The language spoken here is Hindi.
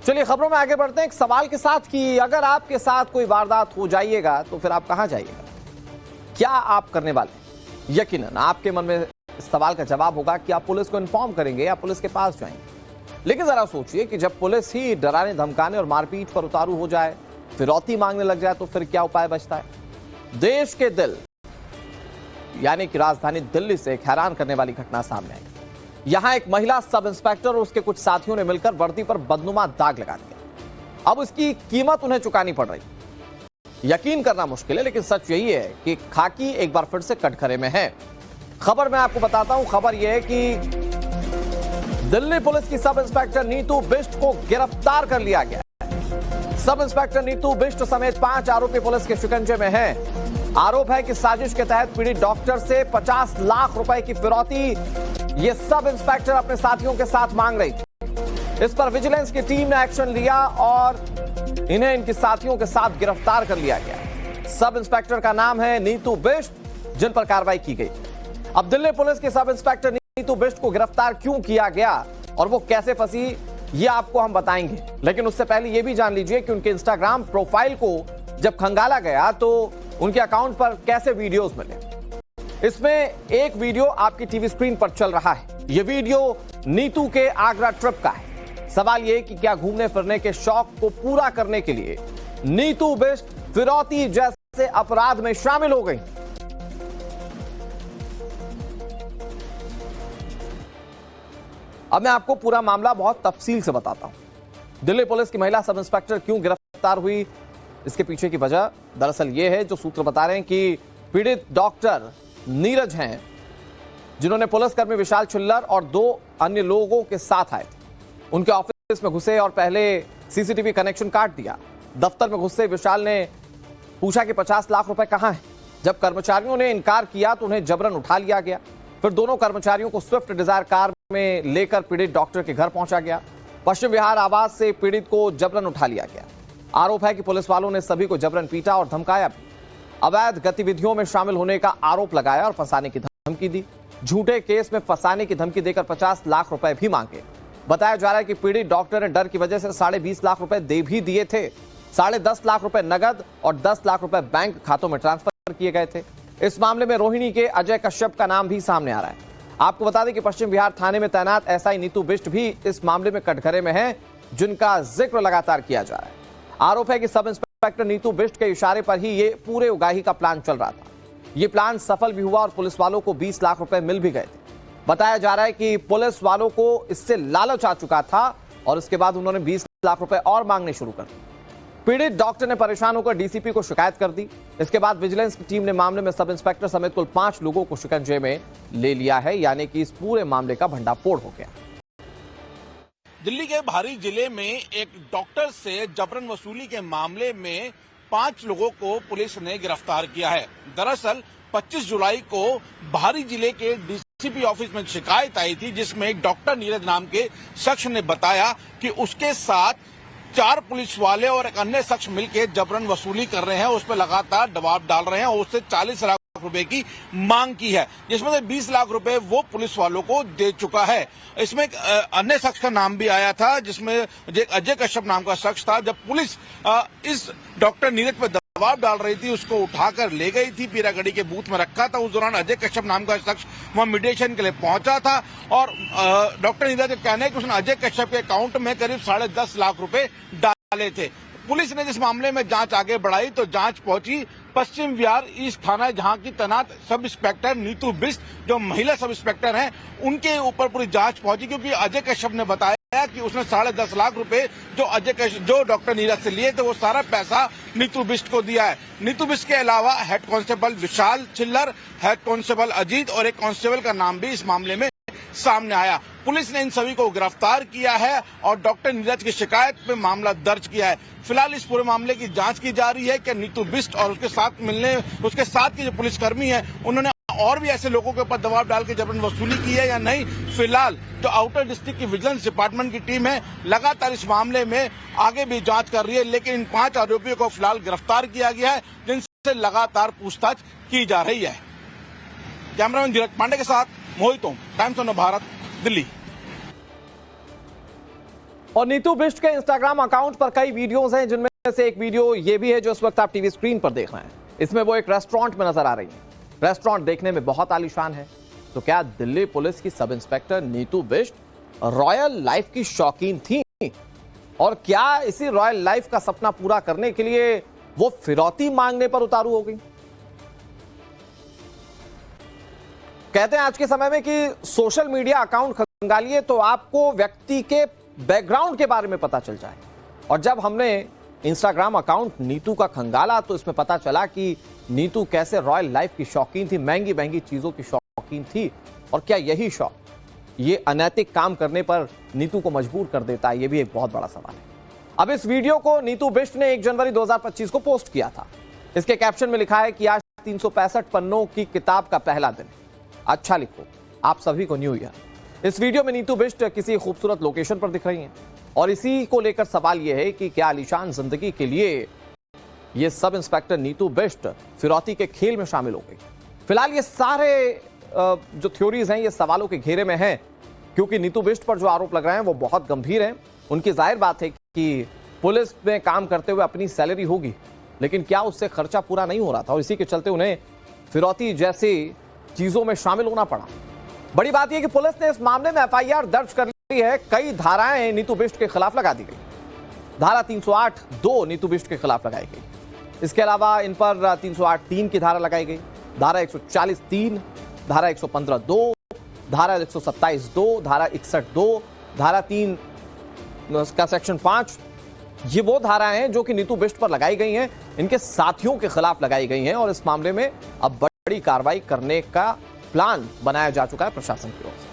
चलिए खबरों में आगे बढ़ते हैं एक सवाल के साथ कि अगर आपके साथ कोई वारदात हो जाइएगा तो फिर आप कहां जाइएगा, क्या आप करने वाले? यकीनन आपके मन में इस सवाल का जवाब होगा कि आप पुलिस को इन्फॉर्म करेंगे या पुलिस के पास जाएंगे। लेकिन जरा सोचिए कि जब पुलिस ही डराने धमकाने और मारपीट पर उतारू हो जाए, फिरौती मांगने लग जाए, तो फिर क्या उपाय बचता है? देश के दिल यानी कि राजधानी दिल्ली से एक हैरान करने वाली घटना सामने आई। यहां एक महिला सब इंस्पेक्टर और उसके कुछ साथियों ने मिलकर वर्दी पर बदनुमा दाग लगा दिया। अब इसकी कीमत उन्हें चुकानी पड़ रही। यकीन करना मुश्किल है, लेकिन सच यही है कि खाकी एक बार फिर से कटघरे में है। खबर मैं आपको बताता हूं। खबर यह है कि दिल्ली पुलिस की सब इंस्पेक्टर नीतू बिष्ट को गिरफ्तार कर लिया गया। सब इंस्पेक्टर नीतू बिष्ट समेत 5 आरोपी पुलिस के शिकंजे में हैं। आरोप है कि साजिश के तहत पीड़ित डॉक्टर से 50 लाख रुपए की फिरौती ये सब इंस्पेक्टर अपने साथियों के साथ मांग रही थी। इस पर विजिलेंस की टीम ने एक्शन लिया और इन्हें इनके साथियों के साथ गिरफ्तार कर लिया गया। सब इंस्पेक्टर का नाम है नीतू बिष्ट, जिन पर कार्रवाई की गई। अब दिल्ली पुलिस के सब इंस्पेक्टर नीतू बिष्ट को गिरफ्तार क्यों किया गया और वो कैसे फंसी, ये आपको हम बताएंगे। लेकिन उससे पहले ये भी जान लीजिए कि उनके इंस्टाग्राम प्रोफाइल को जब खंगाला गया तो उनके अकाउंट पर कैसे वीडियोस मिले। इसमें एक वीडियो आपकी टीवी स्क्रीन पर चल रहा है। यह वीडियो नीतू के आगरा ट्रिप का है। सवाल यह कि क्या घूमने फिरने के शौक को पूरा करने के लिए नीतू बिष्ट फिरौती जैसे अपराध में शामिल हो गई? अब मैं आपको पूरा मामला बहुत तफसील से बताता हूं। दिल्ली पुलिस की महिला सब इंस्पेक्टर क्यों गिरफ्तार हुई, इसके पीछे की वजह दरअसल यह है, जो सूत्र बता रहे हैं कि पीड़ित डॉक्टर नीरज हैं, जिन्होंने पुलिसकर्मी विशाल छिल्लर और 2 अन्य लोगों के साथ आए। उनके ऑफिस में घुसे और पहले सीसीटीवी कनेक्शन काट दिया। दफ्तर में घुसे विशाल ने पूछा कि 50 लाख रुपए कहां हैं। जब कर्मचारियों ने इनकार किया तो उन्हें जबरन उठा लिया गया। फिर दोनों कर्मचारियों को स्विफ्ट डिजायर कार में लेकर पीड़ित डॉक्टर के घर पहुंचा गया। पश्चिम विहार आवास से पीड़ित को जबरन उठा लिया गया। आरोप है कि पुलिस वालों ने सभी को जबरन पीटा और धमकाया भी। अवैध गतिविधियों में शामिल होने का आरोप लगाया और फंसाने की धमकी दी। झूठे केस में फंसाने की धमकी देकर 50 लाख रुपए भी मांगे। बताया जा रहा है कि पीड़ित डॉक्टर ने डर की वजह से 20.5 लाख रुपए दे भी दिए थे। 10.5 लाख रुपए नगद और 10 लाख रुपए बैंक खातों में ट्रांसफर किए गए थे। इस मामले में रोहिणी के अजय कश्यप का नाम भी सामने आ रहा है। आपको बता दें कि पश्चिम बिहार थाने में तैनात एसआई नीतू बिष्ट भी इस मामले में कटघरे में है, जिनका जिक्र लगातार किया जा रहा है। आरोप है कि सब इंस्पेक्टर नीतू बिष्ट के इशारे पर ही ये पूरे उगाही का प्लान चल रहा था। ये प्लान सफल भी हुआ और पुलिस वालों को 20 लाख रुपए मिल भी गए थे। बताया जा रहा है कि पुलिस वालों को इससे लालच आ चुका था और इसके बाद उन्होंने 20 लाख रुपए और मांगने शुरू कर दिए। पीड़ित डॉक्टर ने परेशान होकर डीसीपी को शिकायत कर दी। इसके बाद विजिलेंस की टीम ने मामले में सब इंस्पेक्टर समेत कुल 5 लोगों को शिकंजे में ले लिया है, यानी कि इस पूरे मामले का भंडाफोड़ हो गया। दिल्ली के भारी जिले में एक डॉक्टर से जबरन वसूली के मामले में 5 लोगों को पुलिस ने गिरफ्तार किया है। दरअसल 25 जुलाई को भारी जिले के डीसीपी ऑफिस में शिकायत आई थी, जिसमें एक डॉक्टर नीरज नाम के शख्स ने बताया कि उसके साथ 4 पुलिस वाले और एक अन्य शख्स मिलकर जबरन वसूली कर रहे हैं, उस पर लगातार दबाव डाल रहे हैं और उससे 40 लाख रुपए की मांग की है, जिसमें से 20 लाख रुपए वो पुलिस वालों को दे चुका है। इसमें एक अन्य शख्स का नाम भी आया था, जिसमें अजय कश्यप नाम का शख्स था। जब पुलिस इस डॉक्टर नीरज पर दबाव डाल रही थी, उसको उठाकर ले गई थी, पीरागढ़ी के बूथ में रखा था। उस दौरान अजय कश्यप नाम का शख्स वहां मीडिएशन के लिए पहुंचा था और डॉक्टर नीरज का कहना है कि उसने अजय कश्यप के अकाउंट में करीब 10.5 लाख रुपए डाले थे। पुलिस ने जिस मामले में जांच आगे बढ़ाई तो जांच पहुंची पश्चिम विहार ईस्ट थाना, जहां की तैनात सब इंस्पेक्टर नीतू बिष्ट जो महिला सब इंस्पेक्टर हैं, उनके ऊपर पूरी जांच पहुंची, क्योंकि अजय कश्यप ने बताया कि उसने 10.5 लाख रुपए जो डॉक्टर नीरज से लिए थे, वो सारा पैसा नीतू बिष्ट को दिया है। नीतू बिष्ट के अलावा हेड कांस्टेबल विशाल छिल्लर, हेड कांस्टेबल अजीत और एक कांस्टेबल का नाम भी इस मामले में सामने आया। पुलिस ने इन सभी को गिरफ्तार किया है और डॉक्टर नीरज की शिकायत पे मामला दर्ज किया है। फिलहाल इस पूरे मामले की जांच की जा रही है कि नीतू बिष्ट और उसके साथ के जो पुलिसकर्मी हैं, उन्होंने और भी ऐसे लोगों के ऊपर दबाव डाल के जबरन वसूली की है या नहीं। फिलहाल जो आउटर डिस्ट्रिक्ट की विजिलेंस डिपार्टमेंट की टीम है, लगातार इस मामले में आगे भी जांच कर रही है, लेकिन इन 5 आरोपियों को फिलहाल गिरफ्तार किया गया है, जिनसे लगातार पूछताछ की जा रही है। कैमरामैन धीरज पांडे के साथ मोहित ओम, टाइम्स ऑफ भारत, दिल्ली। और नीतू बिष्ट के इंस्टाग्राम अकाउंट पर कई वीडियोस हैं, जिनमें से एक वीडियो ये भी है जो इस वक्त आप टीवी स्क्रीन पर देख रहे हैं। इसमें वो एक रेस्टोरेंट में नजर आ रही है। रेस्टोरेंट देखने में बहुत आलीशान है। तो क्या दिल्ली पुलिस की sub inspector Neetu Bisht royal life की शौकीन थी? और क्या इसी रॉयल लाइफ का सपना पूरा करने के लिए वो फिरौती मांगने पर उतारू हो गई? कहते हैं आज के समय में कि सोशल मीडिया अकाउंट खंगालिए तो आपको व्यक्ति के बैकग्राउंड के बारे में पता चल जाए। और जब हमने इंस्टाग्राम अकाउंट नीतू का खंगाला तो इसमें पता चला कि नीतू कैसे रॉयल लाइफ की शौकीन थी, महंगी महंगी चीजों की शौकीन थी। और क्या यही शौक ये अनैतिक काम करने पर नीतू को मजबूर कर देता है? ये भी एक बहुत बड़ा सवाल है। अब इस वीडियो को नीतू बिष्ट ने 1 जनवरी 2025 को पोस्ट किया था। इसके कैप्शन में लिखा है कि आज 365 पन्नों की किताब का पहला दिन। अच्छा लिखो, आप सभी को न्यू ईयर। इस वीडियो में नीतू बिष्ट किसी खूबसूरत लोकेशन पर दिख रही हैं और इसी को लेकर सवाल यह है कि क्या आलीशान जिंदगी के लिए ये सब इंस्पेक्टर नीतू बिष्ट फिरौती के खेल में शामिल हो गई? फिलहाल ये सारे जो थ्योरीज हैं ये सवालों के घेरे में हैं, क्योंकि नीतू बिष्ट पर जो आरोप लग रहे हैं वो बहुत गंभीर हैं। उनकी जाहिर बात है कि पुलिस में काम करते हुए अपनी सैलरी होगी, लेकिन क्या उससे खर्चा पूरा नहीं हो रहा था और इसी के चलते उन्हें फिरौती जैसी चीजों में शामिल होना पड़ा। बड़ी बात यह कि पुलिस ने इस मामले में एफआईआर दर्ज कर ली है। कई धाराएं नीतू बिष्ट के खिलाफ लगा दी गई। धारा 308(2) नीतू बिष्ट के खिलाफ लगाई गई। इसके अलावा इन पर 308(3) की धारा लगाई गई, धारा 140(3), धारा 115(2), धारा 127(2), धारा 61(2), धारा 3 का सेक्शन 5। ये वो धाराएं हैं जो कि नीतू बिष्ट पर लगाई गई हैं, इनके साथियों के खिलाफ लगाई गई हैं और इस मामले में अब बड़ी कार्रवाई करने का प्लान बनाया जा चुका है प्रशासन की ओर से।